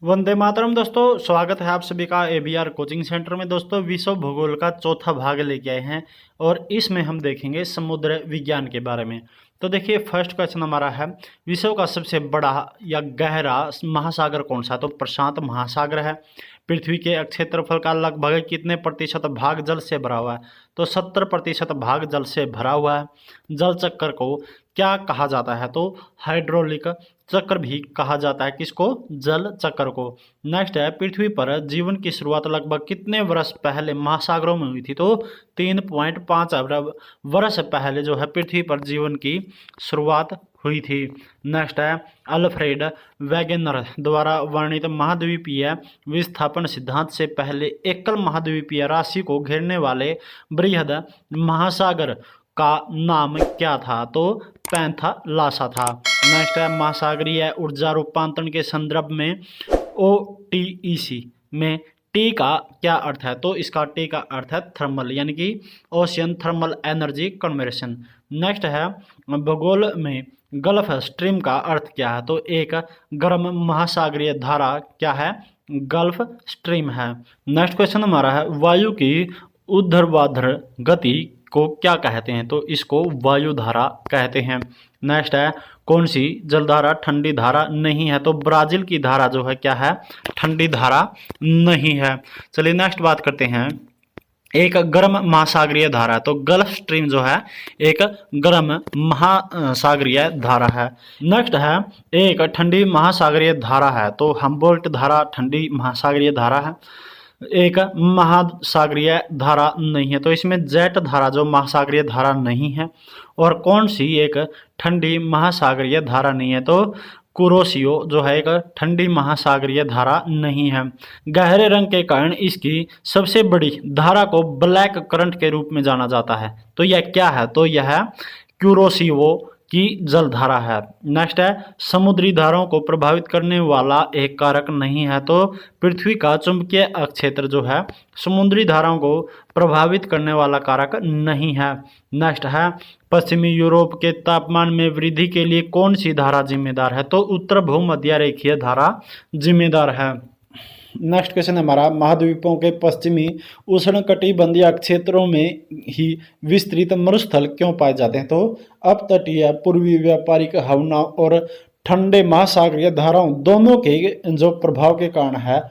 वंदे मातरम दोस्तों, स्वागत है आप सभी का एबीआर कोचिंग सेंटर में। दोस्तों, विश्व भूगोल का चौथा भाग लेके आए हैं और इसमें हम देखेंगे समुद्र विज्ञान के बारे में। तो देखिए, फर्स्ट क्वेश्चन हमारा है, विश्व का सबसे बड़ा या गहरा महासागर कौन सा? तो प्रशांत महासागर है। पृथ्वी के क्षेत्रफल का लगभग कितने प्रतिशत भाग जल से भरा हुआ है? तो 70% भाग जल से भरा हुआ है। जल चक्र को क्या कहा जाता है? तो हाइड्रोलिक चक्र भी कहा जाता है। किसको? जल चक्र को। नेक्स्ट है, पृथ्वी पर जीवन की शुरुआत लगभग कितने वर्ष पहले महासागरों में हुई थी? तो 3.5 अरब वर्ष पहले जो है पृथ्वी पर जीवन की शुरुआत हुई थी। नेक्स्ट है, अल्फ्रेड वेगेनर द्वारा वर्णित महाद्वीपीय विस्थापन सिद्धांत से पहले एकल महाद्वीपीय राशि को घेरने वाले बृहद महासागर का नाम क्या था? तो पैंथालासा था। नेक्स्ट है, महासागरीय ऊर्जा रूपांतरण के संदर्भ में OTEC में टी का क्या अर्थ है? तो इसका टी का अर्थ है थर्मल, यानी कि ocean thermal energy conversion. Next है, भूगोल में गल्फ स्ट्रीम का अर्थ क्या है? तो एक गर्म महासागरीय धारा क्या है? गल्फ स्ट्रीम है। नेक्स्ट क्वेश्चन हमारा है, वायु की ऊर्ध्वाधर गति को क्या कहते हैं? तो इसको वायुधारा कहते हैं। नेक्स्ट है, कौन सी जलधारा ठंडी धारा नहीं है? तो ब्राजील की धारा जो है क्या है? ठंडी धारा नहीं है। चलिए नेक्स्ट बात करते हैं, एक गर्म महासागरीय धारा। तो गल्फ स्ट्रीम जो है एक गर्म महासागरीय धारा है। नेक्स्ट है, एक ठंडी महासागरीय धारा है। तो हम्बोल्ट धारा ठंडी महासागरीय धारा है, एक महासागरीय धारा नहीं है। तो इसमें जेट धारा जो महासागरीय धारा नहीं है। और कौन सी एक ठंडी महासागरीय धारा नहीं है? तो कुरोशियो जो है एक ठंडी महासागरीय धारा नहीं है। गहरे रंग के कारण इसकी सबसे बड़ी धारा को ब्लैक करंट के रूप में जाना जाता है। तो यह क्या है? तो यह कुरोशियो की जलधारा है। नेक्स्ट है, समुद्री धाराओं को प्रभावित करने वाला एक कारक नहीं है। तो पृथ्वी का चुंबकीय क्षेत्र जो है समुद्री धाराओं को प्रभावित करने वाला कारक नहीं है। नेक्स्ट है, पश्चिमी यूरोप के तापमान में वृद्धि के लिए कौन सी धारा जिम्मेदार है? तो उत्तर भूमध्य रेखीय धारा जिम्मेदार है। नेक्स्ट क्वेश्चन हमारा, महाद्वीपों के पश्चिमी उष्णकटिबंधीय क्षेत्रों में ही विस्तृत मरुस्थल क्यों पाए जाते हैं? तो अपतटीय पूर्वी व्यापारिक हवाओं और ठंडे महासागरीय धाराओं दोनों के जो प्रभाव के कारण है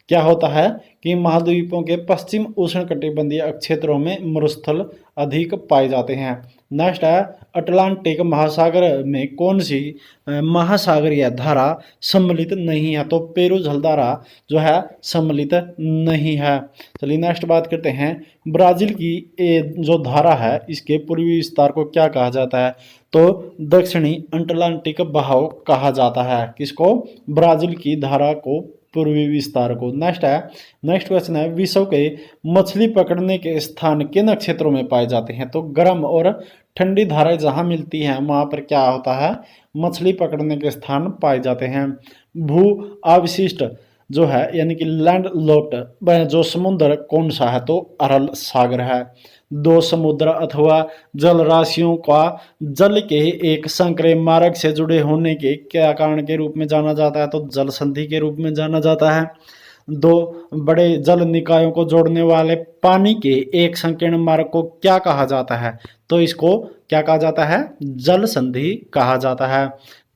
क्या होता है कि महाद्वीपों के पश्चिम उष्णकटिबंधीय क्षेत्रों में मरुस्थल अधिक पाए जाते हैं। नेक्स्ट है, अटलांटिक महासागर में कौन सी महासागरीय धारा सम्मिलित नहीं है? तो पेरू जलधारा जो है सम्मिलित नहीं है। चलिए नेक्स्ट बात करते हैं, ब्राजील की जो धारा है इसके पूर्वी विस्तार को क्या कहा जाता है? तो दक्षिणी अटलांटिक बहाव कहा जाता है। किसको? ब्राजील की धारा को, पूर्वी विस्तार को। नेक्स्ट क्वेश्चन है, विश्व के मछली पकड़ने के स्थान किन क्षेत्रों में पाए जाते हैं? तो गर्म और ठंडी धाराएं जहां मिलती हैं वहां पर क्या होता है? मछली पकड़ने के स्थान पाए जाते हैं। भू अवशिष्ट जो है यानी कि लैंड लॉक्ड जो समुद्र कौन सा है? तो अरल सागर है। दो समुद्र अथवा जल राशियों का जल के एक संक्रामक मार्ग से जुड़े होने के क्या कारण के रूप में जाना जाता है? तो जल संधि के रूप में जाना जाता है। दो बड़े जल निकायों को जोड़ने वाले पानी के एक संकीर्ण मार्ग को क्या कहा जाता है? तो इसको क्या कहा जाता है? जल संधि कहा जाता है।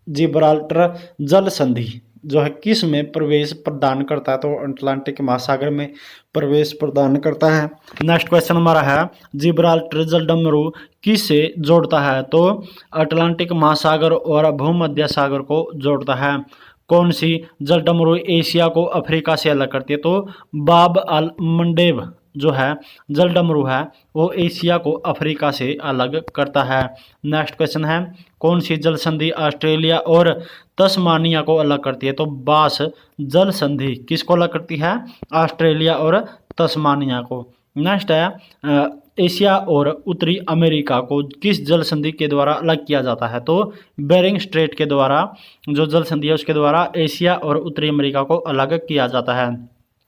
जिब्राल्टर जल संधि जो है किस में प्रवेश प्रदान करता है? तो अटलांटिक महासागर में प्रवेश प्रदान करता है। नेक्स्ट क्वेश्चन हमारा है, जिब्राल्टर जलडमरू किस से जोड़ता है? तो अटलांटिक महासागर और भूमध्य सागर को जोड़ता है। कौन सी जलडमरू एशिया को अफ्रीका से अलग करती है? तो बाब अल मंडेब जो है जलडमरू है वो एशिया को अफ्रीका से अलग करता है। नेक्स्ट क्वेश्चन है, कौन सी जल संधि ऑस्ट्रेलिया और तस्मानिया को अलग करती है? तो बास जल संधि किसको अलग करती है? ऑस्ट्रेलिया और तस्मानिया को। नेक्स्ट है, एशिया और उत्तरी अमेरिका को किस जल संधि के द्वारा अलग किया जाता है? तो बेरिंग स्ट्रेट के द्वारा जो जल संधि है उसके द्वारा एशिया और उत्तरी अमेरिका को अलग किया जाता है।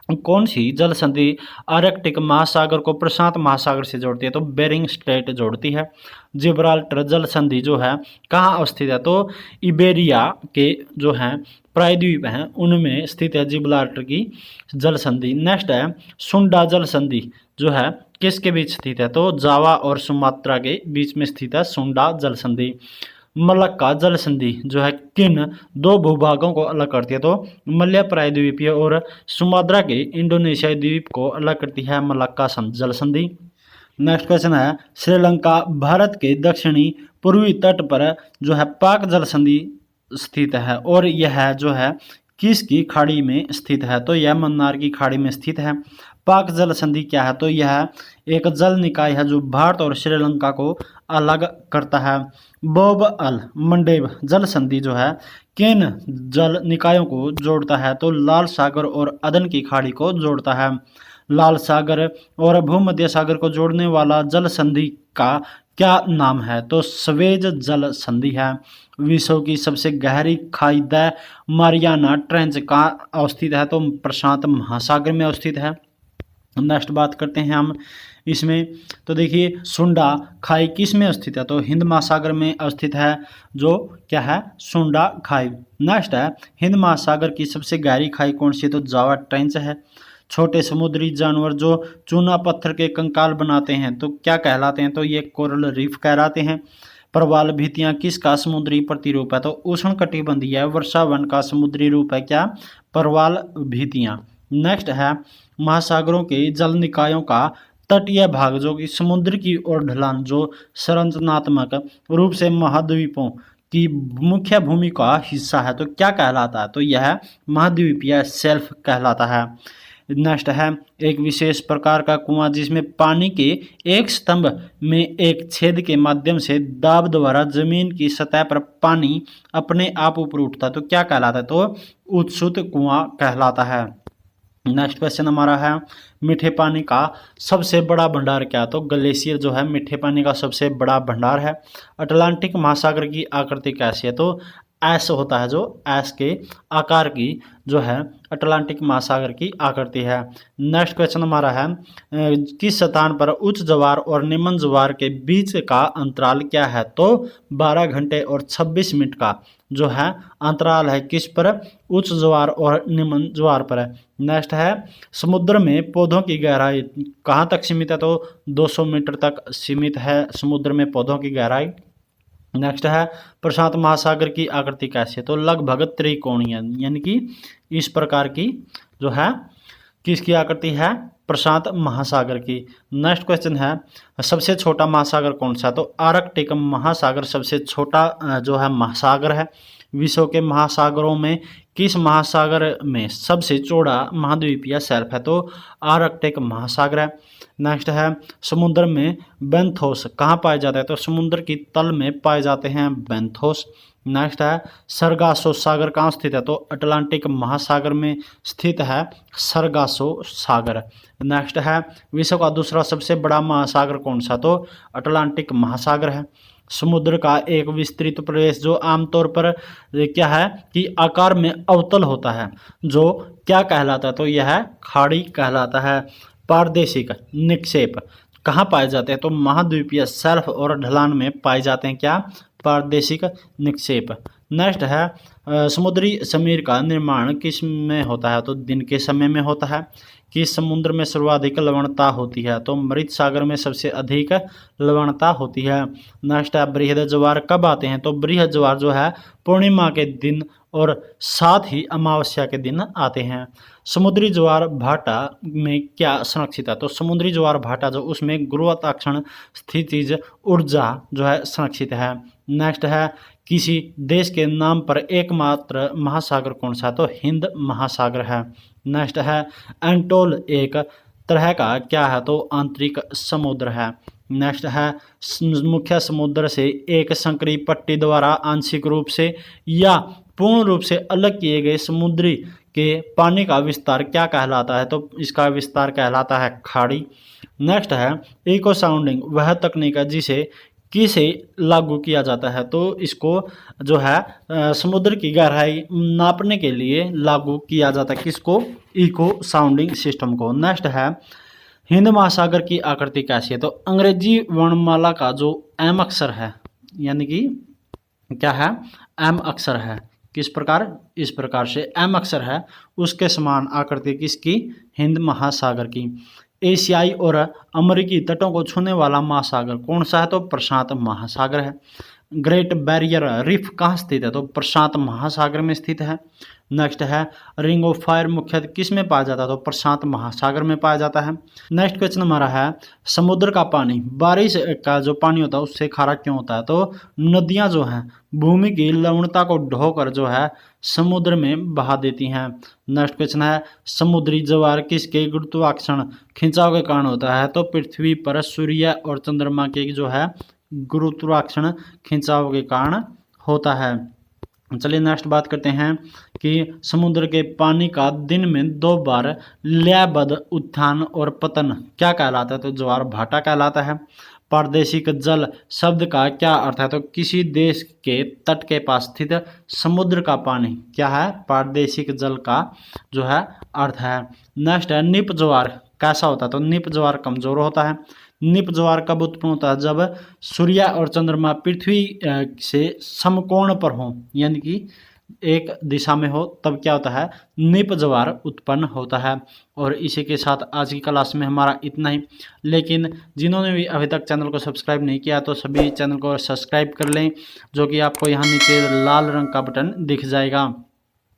कौन सी जल संधि आर्कटिक महासागर को प्रशांत महासागर से जोड़ती है? तो बेरिंग स्ट्रेट जोड़ती है। जिब्राल्टर जल संधि जो है कहाँ अवस्थित है? तो इबेरिया के जो है प्रायद्वीप हैं उनमें स्थित है जिब्राल्टर की जल संधि। नेक्स्ट है सुंडा जल संधि जो है किसके बीच स्थित है, तो जावा और सुमात्रा के बीच में स्थित है सुंडा जल संधि। मलक्का जल संधि जो है किन दो भूभागों को अलग करती है, तो मलय प्रायद्वीपीय और सुमात्रा के इंडोनेशियाई द्वीप को अलग करती है मलक्का जल संधि। नेक्स्ट क्वेश्चन है श्रीलंका भारत के दक्षिणी पूर्वी तट पर जो है पाक जल संधि स्थित है और यह जो है किसकी खाड़ी में स्थित है, तो यह मन्नार की खाड़ी में स्थित है। पाक जल संधि क्या है, तो यह एक जल निकाय है जो भारत और श्रीलंका को अलग करता है। बोब अल मंडेब जल संधि जो है किन जल निकायों को जोड़ता है, तो लाल सागर और अदन की खाड़ी को जोड़ता है। लाल सागर और भूमध्य सागर को जोड़ने वाला जल संधि का क्या नाम है, तो स्वेज जल संधि है। विश्व की सबसे गहरी खाई द मारियाना ट्रेंच का अवस्थित है, तो प्रशांत महासागर में अवस्थित है। नेक्स्ट बात करते हैं हम इसमें, तो देखिए सुंडा खाई किस में स्थित है, तो हिंद महासागर में अवस्थित है जो क्या है सुंडा खाई। नेक्स्ट है हिंद महासागर की सबसे गहरी खाई कौन सी है, तो जावा ट्रेंच है। छोटे समुद्री जानवर जो चूना पत्थर के कंकाल बनाते हैं तो क्या कहलाते हैं, तो ये कोरल रीफ कहलाते हैं। प्रवाल भित्तियां किसका समुद्री प्रतिरूप है, तो उष्णकटिबंधीय वर्षा वन का समुद्री रूप है क्या, प्रवाल भित्तियां। नेक्स्ट है महासागरों के जल निकायों का तटीय भाग जो कि समुद्र की ओर ढलान जो संरचनात्मक रूप से महाद्वीपों की मुख्य भूमि का हिस्सा है, तो क्या कहलाता है, तो यह महाद्वीपीय शेल्फ कहलाता है। नेक्स्ट है एक विशेष प्रकार का कुआं जिसमें पानी के एक स्तंभ में एक छेद के माध्यम से दाब द्वारा जमीन की सतह पर पानी अपने आप ऊपर उठता है, तो क्या कहलाता है, तो उत्सुत कुआं कहलाता है। नेक्स्ट क्वेश्चन हमारा है मीठे पानी का सबसे बड़ा भंडार क्या, तो ग्लेशियर जो है मीठे पानी का सबसे बड़ा भंडार है। अटलांटिक महासागर की आकृति कैसी है, तो ऐस होता है जो ऐस के आकार की जो है अटलांटिक महासागर की आकृति है। नेक्स्ट क्वेश्चन हमारा है किस स्थान पर उच्च ज्वार और निम्न ज्वार के बीच का अंतराल क्या है, तो 12 घंटे और 26 मिनट का जो है अंतराल है किस पर, उच्च ज्वार और निम्न ज्वार पर है। नेक्स्ट है समुद्र में पौधों की गहराई कहाँ तक सीमित है, तो 200 मीटर तक सीमित है समुद्र में पौधों की गहराई। नेक्स्ट है प्रशांत महासागर की आकृति कैसी है, तो लगभग त्रिकोणीय यानी कि इस प्रकार की जो है किसकी आकृति है, प्रशांत महासागर की। नेक्स्ट क्वेश्चन है सबसे छोटा महासागर कौन सा, तो आर्कटिक महासागर सबसे छोटा जो है महासागर है। विश्व के महासागरों में किस महासागर में सबसे चौड़ा महाद्वीपीय शेल्फ है, तो आर्कटिक महासागर है। नेक्स्ट है समुद्र में बेंथोस कहाँ पाए जाते हैं, तो समुद्र की तल में पाए जाते हैं बेंथोस। नेक्स्ट है सरगासो सागर कहाँ स्थित है, तो अटलांटिक महासागर में स्थित है सरगासो सागर। नेक्स्ट है विश्व का दूसरा सबसे बड़ा महासागर कौन सा, तो अटलांटिक महासागर है। समुद्र का एक विस्तृत प्रदेश जो आमतौर पर क्या है कि आकार में अवतल होता है जो क्या कहलाता है, तो यह खाड़ी कहलाता है। पारदेशिक निक्षेप कहाँ पाए जाते हैं, तो महाद्वीपीय शेल्फ और ढलान में पाए जाते हैं क्या, पारदेशिक निक्षेप। नेक्स्ट है समुद्री समीर का निर्माण किस में होता है, तो दिन के समय में होता है। किस समुद्र में सर्वाधिक लवणता होती है, तो मृत सागर में सबसे अधिक लवणता होती है। नेक्स्ट है बृहद ज्वार कब आते हैं, तो बृहद ज्वार जो है पूर्णिमा के दिन और साथ ही अमावस्या के दिन आते हैं। समुद्री ज्वार भाटा में क्या संरक्षित है, तो समुद्री ज्वार भाटा जो उसमें गुरुत्वाकर्षण स्थितिज ऊर्जा जो है संरक्षित है। नेक्स्ट है किसी देश के नाम पर एकमात्र महासागर कौन सा, तो हिंद महासागर है। नेक्स्ट है एंटोल एक तरह का क्या है, तो आंतरिक समुद्र है। नेक्स्ट है मुख्य समुद्र से एक संकरी पट्टी द्वारा आंशिक रूप से या पूर्ण रूप से अलग किए गए समुद्री के पानी का विस्तार क्या कहलाता है, तो इसका विस्तार कहलाता है खाड़ी। नेक्स्ट है इको साउंडिंग वह तकनीक है जिसे किसे लागू किया जाता है, तो इसको जो है समुद्र की गहराई नापने के लिए लागू किया जाता है, किसको, इको साउंडिंग सिस्टम को। नेक्स्ट है हिंद महासागर की आकृति कैसी है, तो अंग्रेजी वर्णमाला का जो एम अक्षर है यानी कि क्या है एम अक्षर है किस प्रकार, इस प्रकार से एम अक्षर है उसके समान आकृति किसकी, हिंद महासागर की। एशियाई और अमेरिकी तटों को छूने वाला महासागर कौन सा है, तो प्रशांत महासागर है। ग्रेट बैरियर रीफ कहाँ स्थित है, तो प्रशांत महासागर में स्थित है। नेक्स्ट है रिंग ऑफ फायर मुख्यतः किस में पाया जाता है, तो प्रशांत महासागर में पाया जाता है। नेक्स्ट क्वेश्चन हमारा है समुद्र का पानी बारिश का जो पानी होता है उससे खारा क्यों होता है, तो नदियां जो हैं भूमि की लवणता को ढोकर जो है समुद्र में बहा देती हैं। नेक्स्ट क्वेश्चन है समुद्री ज्वार किसके गुरुत्वाकर्षण खिंचाव के कारण होता है, तो पृथ्वी पर सूर्य और चंद्रमा के जो है गुरुत्वाकर्षण खिंचाव के कारण होता है। चलिए नेक्स्ट बात करते हैं कि समुद्र के पानी का दिन में 2 बार लयबद्ध उत्थान और पतन क्या कहलाता है, तो ज्वार भाटा कहलाता है। प्रादेशिक जल शब्द का क्या अर्थ है, तो किसी देश के तट के पास स्थित समुद्र का पानी क्या है, प्रादेशिक जल का जो है अर्थ है। नेक्स्ट है निप ज्वार कैसा होता है, तो निप ज्वार कमजोर होता है। निप ज्वार कब उत्पन्न होता है, जब सूर्य और चंद्रमा पृथ्वी से समकोण पर हो, यानी कि एक दिशा में हो, तब क्या होता है निप ज्वार उत्पन्न होता है। और इसी के साथ आज की क्लास में हमारा इतना ही। लेकिन जिन्होंने भी अभी तक चैनल को सब्सक्राइब नहीं किया तो सभी चैनल को सब्सक्राइब कर लें, जो कि आपको यहाँ नीचे लाल रंग का बटन दिख जाएगा।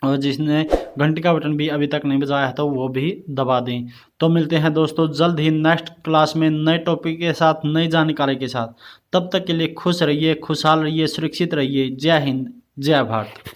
और जिसने घंटी का बटन भी अभी तक नहीं बजाया है तो वो भी दबा दें। तो मिलते हैं दोस्तों जल्द ही नेक्स्ट क्लास में नए टॉपिक के साथ, नई जानकारी के साथ। तब तक के लिए खुश रहिए, खुशहाल रहिए, सुरक्षित रहिए। जय हिंद, जय भारत।